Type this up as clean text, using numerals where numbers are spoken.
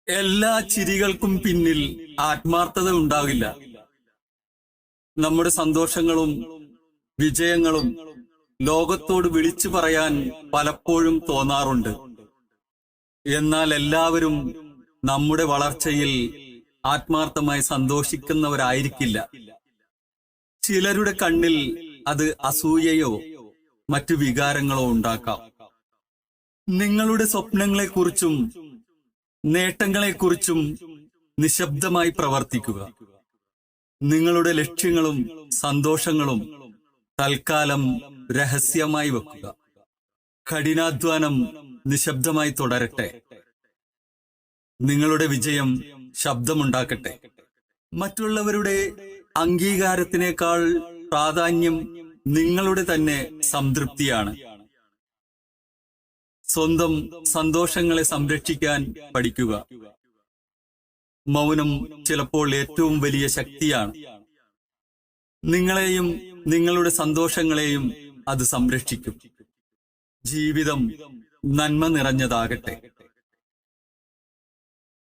എല്ലാ ചിരികൾക്കും പിന്നിൽ ആത്മാർത്ഥത ഉണ്ടാകില്ല. നമ്മുടെ സന്തോഷങ്ങളും വിജയങ്ങളും ലോകത്തോട് വിളിച്ചു പറയാൻ പലപ്പോഴും തോന്നാറുണ്ട്. എന്നാൽ എല്ലാവരും നമ്മുടെ വളർച്ചയിൽ ആത്മാർത്ഥമായി സന്തോഷിക്കുന്നവരായിരിക്കില്ല. ചിലരുടെ കണ്ണിൽ അത് അസൂയയോ മറ്റു വികാരങ്ങളോ ഉണ്ടാക്കാം. നിങ്ങളുടെ സ്വപ്നങ്ങളെക്കുറിച്ചും നേട്ടങ്ങളെക്കുറിച്ചും നിശബ്ദമായി പ്രവർത്തിക്കുക. നിങ്ങളുടെ ലക്ഷ്യങ്ങളും സന്തോഷങ്ങളും തൽക്കാലം രഹസ്യമായി വെക്കുക. കഠിനാധ്വാനം നിശബ്ദമായി തുടരട്ടെ. നിങ്ങളുടെ വിജയം ശബ്ദമുണ്ടാക്കട്ടെ. മറ്റുള്ളവരുടെ അംഗീകാരത്തിനേക്കാൾ പ്രാധാന്യം നിങ്ങളുടെ തന്നെ സംതൃപ്തിയാണ്. സ്വന്തം സന്തോഷങ്ങളെ സംരക്ഷിക്കാൻ പഠിക്കുക. മൗനം ചിലപ്പോൾ ഏറ്റവും വലിയ ശക്തിയാണ്. നിങ്ങളെയും നിങ്ങളുടെ സന്തോഷങ്ങളെയും അത് സംരക്ഷിക്കും. ജീവിതം നന്മ നിറഞ്ഞതാകട്ടെ.